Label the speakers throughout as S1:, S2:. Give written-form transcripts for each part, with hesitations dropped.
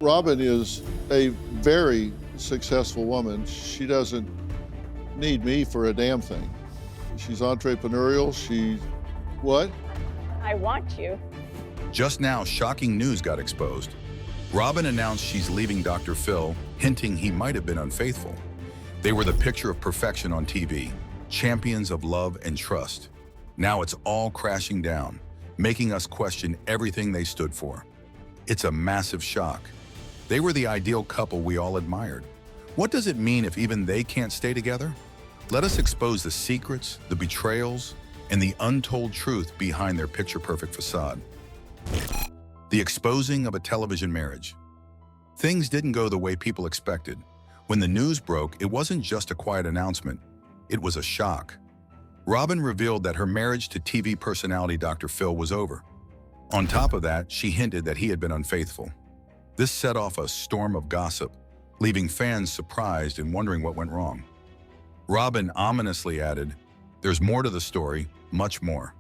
S1: Robin is a very successful woman. She doesn't need me for a damn thing. She's entrepreneurial. What?
S2: I want you.
S3: Just now, shocking news got exposed. Robin announced she's leaving Dr. Phil, hinting he might have been unfaithful. They were the picture of perfection on TV, champions of love and trust. Now it's all crashing down, making us question everything they stood for. It's a massive shock. They were the ideal couple we all admired. What does it mean if even they can't stay together? Let us expose the secrets, the betrayals, and the untold truth behind their picture-perfect facade. The exposing of a television marriage. Things didn't go the way people expected. When the news broke, it wasn't just a quiet announcement. It was a shock. Robin revealed that her marriage to TV personality Dr. Phil was over. On top of that, she hinted that he had been unfaithful. This set off a storm of gossip, leaving fans surprised and wondering what went wrong. Robin ominously added, "There's more to the story, much more.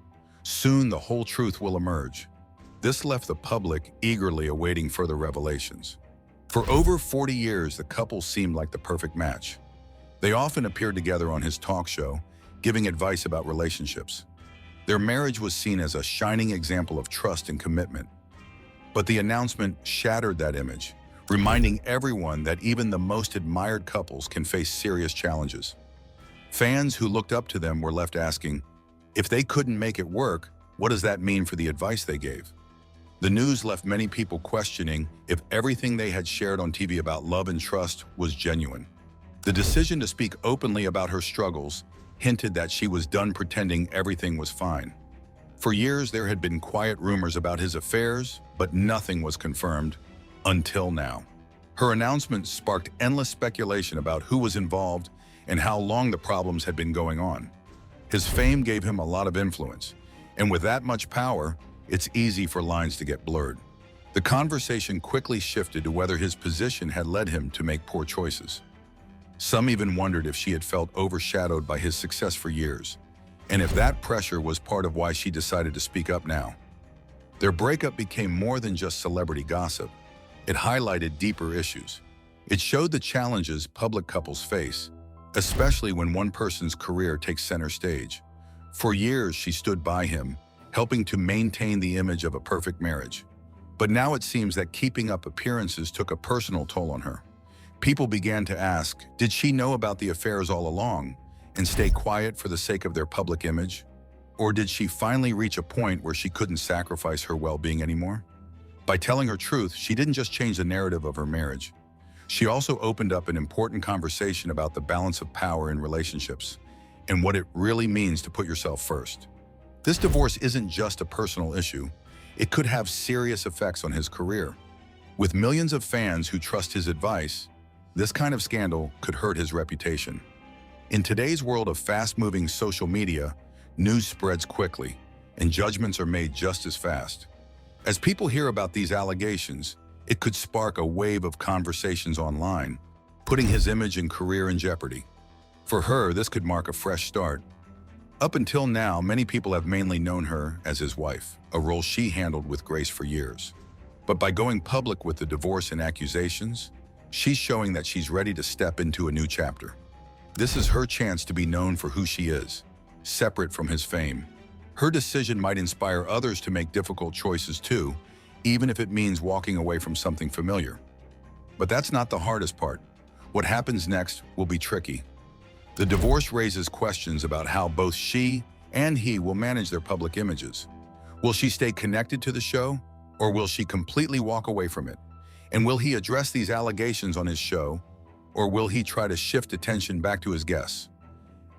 S3: Soon the whole truth will emerge." This left the public eagerly awaiting further revelations. For over 40 years, the couple seemed like the perfect match. They often appeared together on his talk show, giving advice about relationships. Their marriage was seen as a shining example of trust and commitment. But the announcement shattered that image, reminding everyone that even the most admired couples can face serious challenges. Fans who looked up to them were left asking, if they couldn't make it work, what does that mean for the advice they gave? The news left many people questioning if everything they had shared on TV about love and trust was genuine. The decision to speak openly about her struggles hinted that she was done pretending everything was fine. For years, there had been quiet rumors about his affairs, but nothing was confirmed until now. Her announcement sparked endless speculation about who was involved and how long the problems had been going on. His fame gave him a lot of influence, and with that much power, it's easy for lines to get blurred. The conversation quickly shifted to whether his position had led him to make poor choices. Some even wondered if she had felt overshadowed by his success for years, and if that pressure was part of why she decided to speak up now. Their breakup became more than just celebrity gossip. It highlighted deeper issues. It showed the challenges public couples face, especially when one person's career takes center stage. For years, she stood by him, helping to maintain the image of a perfect marriage. But now it seems that keeping up appearances took a personal toll on her. People began to ask, did she know about the affairs all along and stay quiet for the sake of their public image? Or did she finally reach a point where she couldn't sacrifice her well-being anymore? By telling her truth, she didn't just change the narrative of her marriage. She also opened up an important conversation about the balance of power in relationships and what it really means to put yourself first. This divorce isn't just a personal issue. It could have serious effects on his career. With millions of fans who trust his advice, this kind of scandal could hurt his reputation. In today's world of fast-moving social media, news spreads quickly, and judgments are made just as fast. As people hear about these allegations, it could spark a wave of conversations online, putting his image and career in jeopardy. For her, this could mark a fresh start. Up until now, many people have mainly known her as his wife, a role she handled with grace for years. But by going public with the divorce and accusations, she's showing that she's ready to step into a new chapter. This is her chance to be known for who she is, separate from his fame. Her decision might inspire others to make difficult choices too, even if it means walking away from something familiar. But that's not the hardest part. What happens next will be tricky. The divorce raises questions about how both she and he will manage their public images. Will she stay connected to the show, or will she completely walk away from it? And will he address these allegations on his show, or will he try to shift attention back to his guests?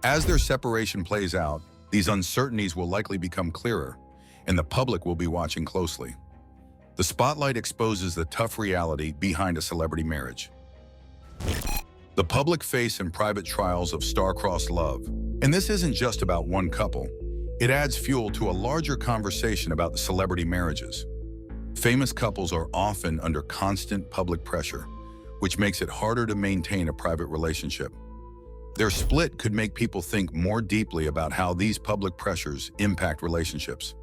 S3: As their separation plays out, these uncertainties will likely become clearer, and the public will be watching closely. The spotlight exposes the tough reality behind a celebrity marriage. The public face and private trials of star-crossed love. And this isn't just about one couple. It adds fuel to a larger conversation about the celebrity marriages. Famous couples are often under constant public pressure, which makes it harder to maintain a private relationship. Their split could make people think more deeply about how these public pressures impact relationships.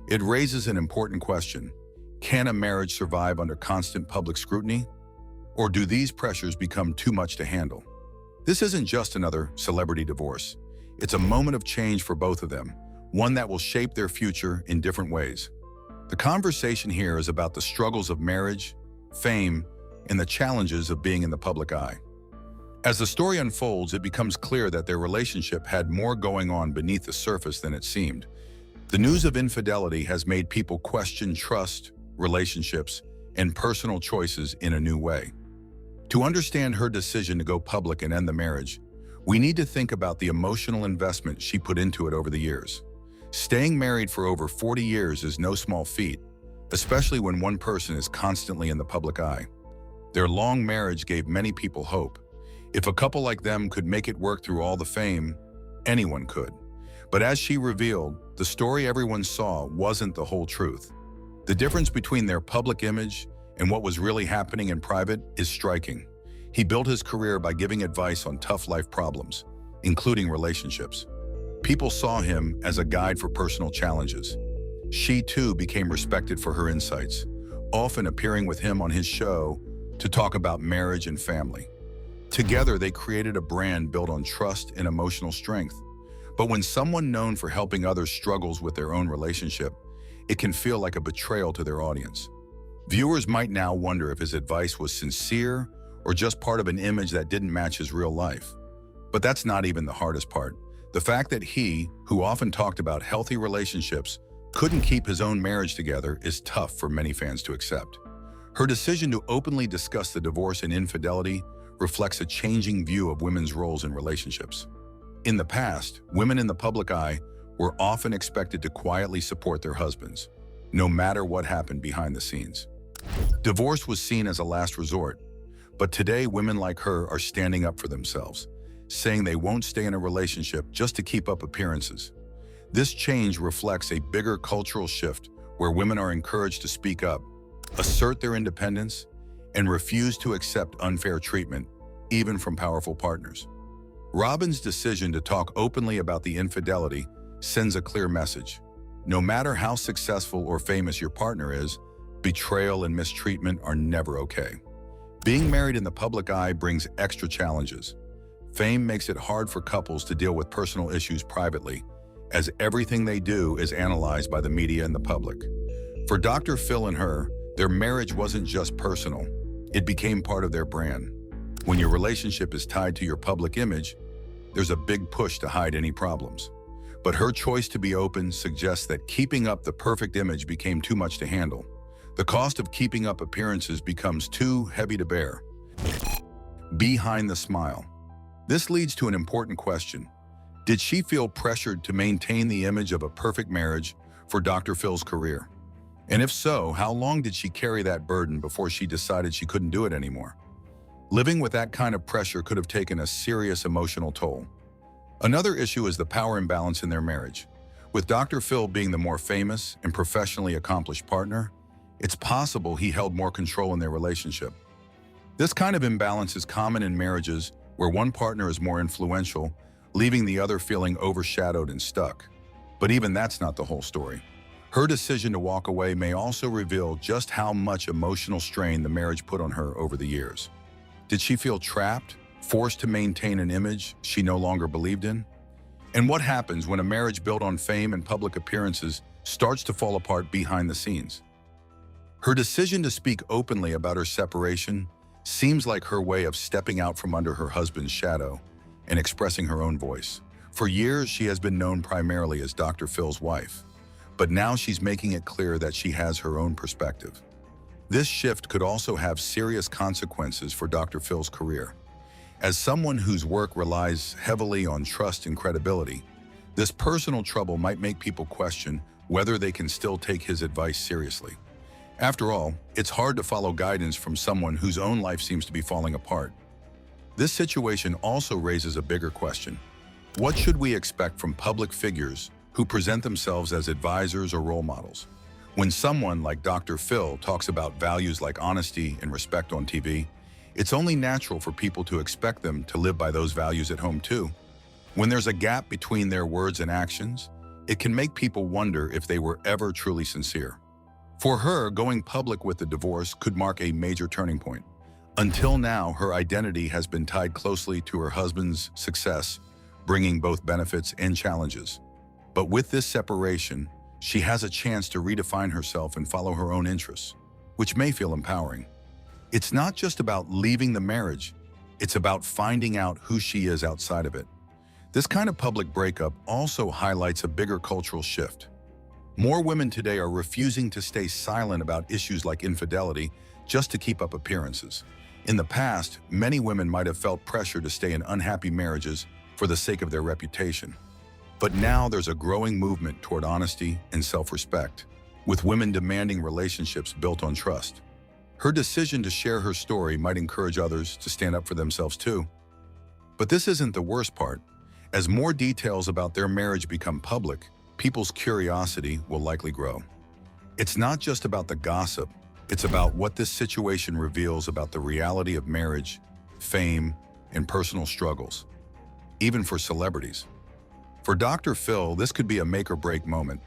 S3: It raises an important question. Can a marriage survive under constant public scrutiny? Or do these pressures become too much to handle? This isn't just another celebrity divorce. It's a moment of change for both of them, one that will shape their future in different ways. The conversation here is about the struggles of marriage, fame, and the challenges of being in the public eye. As the story unfolds, it becomes clear that their relationship had more going on beneath the surface than it seemed. The news of infidelity has made people question trust, relationships, and personal choices in a new way. To understand her decision to go public and end the marriage, we need to think about the emotional investment she put into it over the years. Staying married for over 40 years is no small feat, especially when one person is constantly in the public eye. Their long marriage gave many people hope. If a couple like them could make it work through all the fame, anyone could. But as she revealed, the story everyone saw wasn't the whole truth. The difference between their public image and what was really happening in private is striking. He built his career by giving advice on tough life problems, including relationships. People saw him as a guide for personal challenges. She too became respected for her insights, often appearing with him on his show to talk about marriage and family. Together, they created a brand built on trust and emotional strength. But when someone known for helping others struggles with their own relationship, it can feel like a betrayal to their audience. Viewers might now wonder if his advice was sincere or just part of an image that didn't match his real life. But that's not even the hardest part. The fact that he, who often talked about healthy relationships, couldn't keep his own marriage together is tough for many fans to accept. Her decision to openly discuss the divorce and infidelity reflects a changing view of women's roles in relationships. In the past, women in the public eye were often expected to quietly support their husbands, no matter what happened behind the scenes. Divorce was seen as a last resort, but today women like her are standing up for themselves, saying they won't stay in a relationship just to keep up appearances. This change reflects a bigger cultural shift where women are encouraged to speak up, assert their independence, and refuse to accept unfair treatment, even from powerful partners. Robin's decision to talk openly about the infidelity sends a clear message. No matter how successful or famous your partner is, betrayal and mistreatment are never okay. Being married in the public eye brings extra challenges. Fame makes it hard for couples to deal with personal issues privately, as everything they do is analyzed by the media and the public. For Dr. Phil and her, their marriage wasn't just personal, it became part of their brand. When your relationship is tied to your public image, there's a big push to hide any problems. But her choice to be open suggests that keeping up the perfect image became too much to handle. The cost of keeping up appearances becomes too heavy to bear. Behind the smile. This leads to an important question. Did she feel pressured to maintain the image of a perfect marriage for Dr. Phil's career? And if so, how long did she carry that burden before she decided she couldn't do it anymore? Living with that kind of pressure could have taken a serious emotional toll. Another issue is the power imbalance in their marriage. With Dr. Phil being the more famous and professionally accomplished partner, it's possible he held more control in their relationship. This kind of imbalance is common in marriages where one partner is more influential, leaving the other feeling overshadowed and stuck. But even that's not the whole story. Her decision to walk away may also reveal just how much emotional strain the marriage put on her over the years. Did she feel trapped, forced to maintain an image she no longer believed in? And what happens when a marriage built on fame and public appearances starts to fall apart behind the scenes? Her decision to speak openly about her separation seems like her way of stepping out from under her husband's shadow and expressing her own voice. For years, she has been known primarily as Dr. Phil's wife, but now she's making it clear that she has her own perspective. This shift could also have serious consequences for Dr. Phil's career. As someone whose work relies heavily on trust and credibility, this personal trouble might make people question whether they can still take his advice seriously. After all, it's hard to follow guidance from someone whose own life seems to be falling apart. This situation also raises a bigger question. What should we expect from public figures who present themselves as advisors or role models? When someone like Dr. Phil talks about values like honesty and respect on TV, it's only natural for people to expect them to live by those values at home too. When there's a gap between their words and actions, it can make people wonder if they were ever truly sincere. For her, going public with the divorce could mark a major turning point. Until now, her identity has been tied closely to her husband's success, bringing both benefits and challenges. But with this separation, she has a chance to redefine herself and follow her own interests, which may feel empowering. It's not just about leaving the marriage, it's about finding out who she is outside of it. This kind of public breakup also highlights a bigger cultural shift. More women today are refusing to stay silent about issues like infidelity just to keep up appearances. In the past, many women might have felt pressure to stay in unhappy marriages for the sake of their reputation. But now there's a growing movement toward honesty and self-respect, with women demanding relationships built on trust. Her decision to share her story might encourage others to stand up for themselves too. But this isn't the worst part. As more details about their marriage become public, people's curiosity will likely grow. It's not just about the gossip, it's about what this situation reveals about the reality of marriage, fame, and personal struggles, even for celebrities. For Dr. Phil, this could be a make-or-break moment.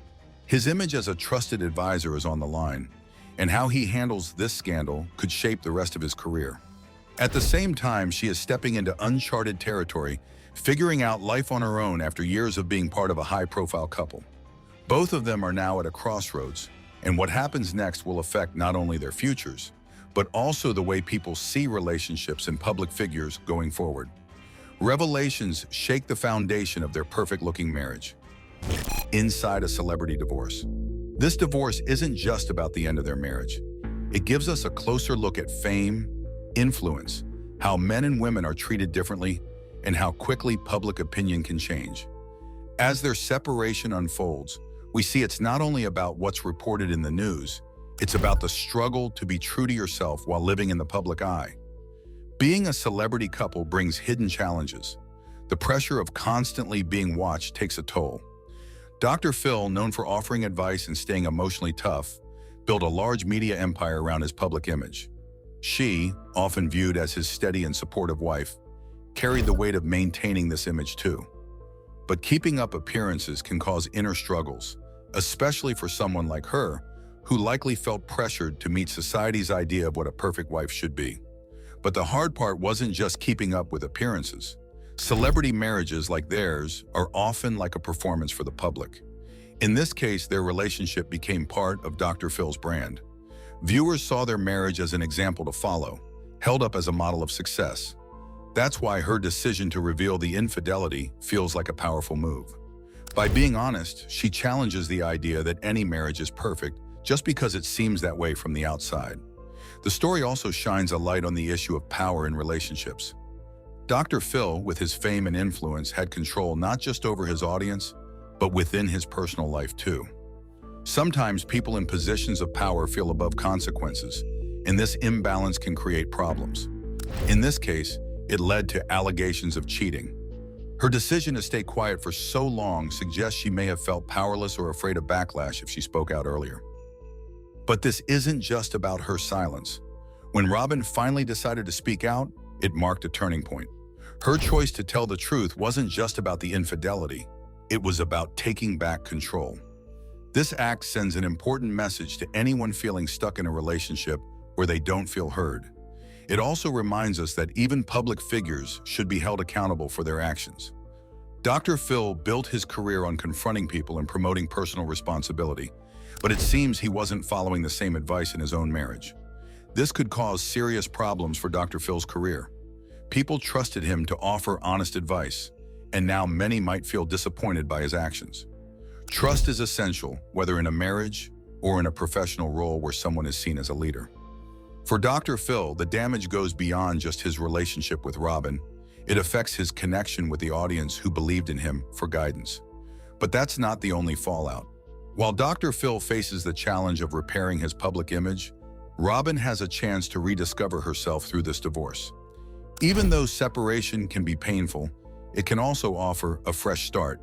S3: His image as a trusted advisor is on the line, and how he handles this scandal could shape the rest of his career. At the same time, she is stepping into uncharted territory, figuring out life on her own after years of being part of a high-profile couple. Both of them are now at a crossroads, and what happens next will affect not only their futures, but also the way people see relationships and public figures going forward. Revelations shake the foundation of their perfect-looking marriage. Inside a celebrity divorce. This divorce isn't just about the end of their marriage. It gives us a closer look at fame, influence, how men and women are treated differently, and how quickly public opinion can change. As their separation unfolds, we see it's not only about what's reported in the news, it's about the struggle to be true to yourself while living in the public eye. Being a celebrity couple brings hidden challenges. The pressure of constantly being watched takes a toll. Dr. Phil, known for offering advice and staying emotionally tough, built a large media empire around his public image. She, often viewed as his steady and supportive wife, carried the weight of maintaining this image too. But keeping up appearances can cause inner struggles, especially for someone like her, who likely felt pressured to meet society's idea of what a perfect wife should be. But the hard part wasn't just keeping up with appearances. Celebrity marriages like theirs are often like a performance for the public. In this case, their relationship became part of Dr. Phil's brand. Viewers saw their marriage as an example to follow, held up as a model of success. That's why her decision to reveal the infidelity feels like a powerful move. By being honest, she challenges the idea that any marriage is perfect just because it seems that way from the outside. The story also shines a light on the issue of power in relationships. Dr. Phil, with his fame and influence, had control not just over his audience, but within his personal life too. Sometimes people in positions of power feel above consequences, and this imbalance can create problems. In this case, it led to allegations of cheating. Her decision to stay quiet for so long suggests she may have felt powerless or afraid of backlash if she spoke out earlier. But this isn't just about her silence. When Robin finally decided to speak out, it marked a turning point. Her choice to tell the truth wasn't just about the infidelity, it was about taking back control. This act sends an important message to anyone feeling stuck in a relationship where they don't feel heard. It also reminds us that even public figures should be held accountable for their actions. Dr. Phil built his career on confronting people and promoting personal responsibility, but it seems he wasn't following the same advice in his own marriage. This could cause serious problems for Dr. Phil's career. People trusted him to offer honest advice, and now many might feel disappointed by his actions. Trust is essential, whether in a marriage or in a professional role where someone is seen as a leader. For Dr. Phil, the damage goes beyond just his relationship with Robin. It affects his connection with the audience who believed in him for guidance. But that's not the only fallout. While Dr. Phil faces the challenge of repairing his public image, Robin has a chance to rediscover herself through this divorce. Even though separation can be painful, it can also offer a fresh start.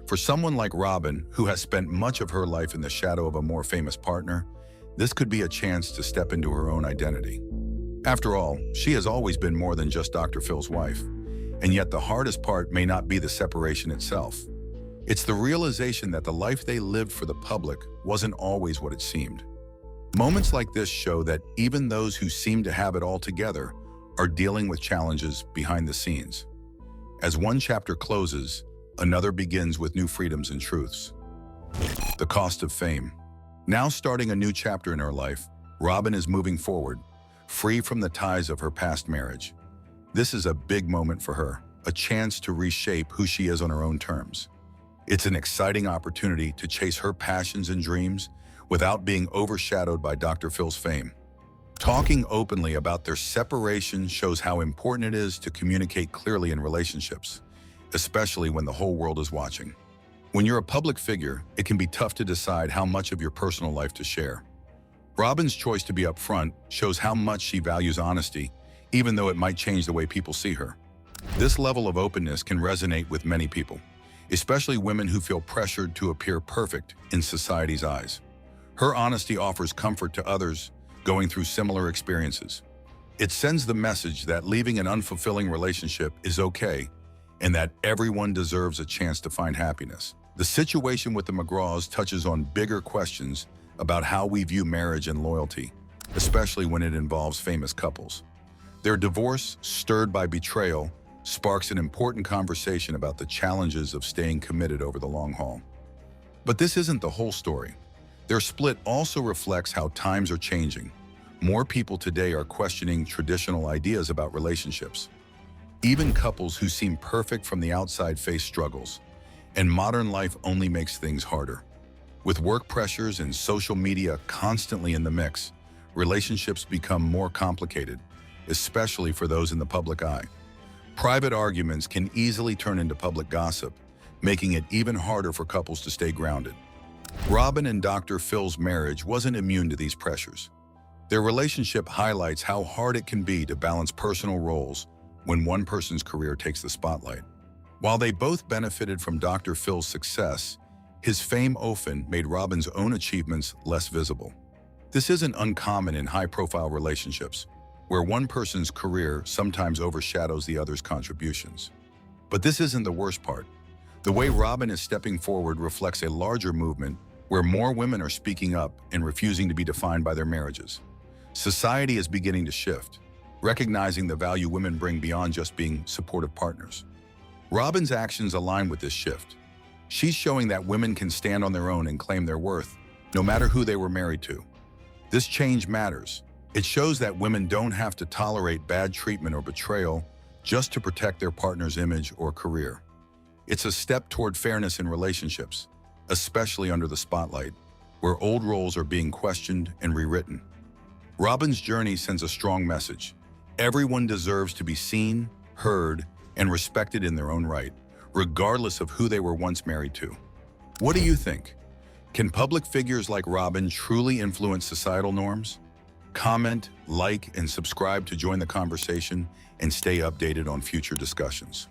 S3: For someone like Robin, who has spent much of her life in the shadow of a more famous partner, this could be a chance to step into her own identity. After all, she has always been more than just Dr. Phil's wife, and yet the hardest part may not be the separation itself. It's the realization that the life they lived for the public wasn't always what it seemed. Moments like this show that even those who seem to have it all together are dealing with challenges behind the scenes. As one chapter closes, another begins with new freedoms and truths. The cost of fame. Now starting a new chapter in her life, Robin is moving forward, free from the ties of her past marriage. This is a big moment for her, a chance to reshape who she is on her own terms. It's an exciting opportunity to chase her passions and dreams without being overshadowed by Dr. Phil's fame. Talking openly about their separation shows how important it is to communicate clearly in relationships, especially when the whole world is watching. When you're a public figure, it can be tough to decide how much of your personal life to share. Robin's choice to be upfront shows how much she values honesty, even though it might change the way people see her. This level of openness can resonate with many people, especially women who feel pressured to appear perfect in society's eyes. Her honesty offers comfort to others going through similar experiences. It sends the message that leaving an unfulfilling relationship is okay and that everyone deserves a chance to find happiness. The situation with the McGraws touches on bigger questions about how we view marriage and loyalty, especially when it involves famous couples. Their divorce, stirred by betrayal, sparks an important conversation about the challenges of staying committed over the long haul. But this isn't the whole story. Their split also reflects how times are changing. More people today are questioning traditional ideas about relationships. Even couples who seem perfect from the outside face struggles, and modern life only makes things harder. With work pressures and social media constantly in the mix, relationships become more complicated, especially for those in the public eye. Private arguments can easily turn into public gossip, making it even harder for couples to stay grounded. Robin and Dr. Phil's marriage wasn't immune to these pressures. Their relationship highlights how hard it can be to balance personal roles when one person's career takes the spotlight. While they both benefited from Dr. Phil's success, his fame often made Robin's own achievements less visible. This isn't uncommon in high-profile relationships, where one person's career sometimes overshadows the other's contributions. But this isn't the worst part. The way Robin is stepping forward reflects a larger movement where more women are speaking up and refusing to be defined by their marriages. Society is beginning to shift, recognizing the value women bring beyond just being supportive partners. Robin's actions align with this shift. She's showing that women can stand on their own and claim their worth, no matter who they were married to. This change matters. It shows that women don't have to tolerate bad treatment or betrayal just to protect their partner's image or career. It's a step toward fairness in relationships, especially under the spotlight, where old roles are being questioned and rewritten. Robin's journey sends a strong message. Everyone deserves to be seen, heard, and respected in their own right, regardless of who they were once married to. What do you think? Can public figures like Robin truly influence societal norms? Comment, like, and subscribe to join the conversation and stay updated on future discussions.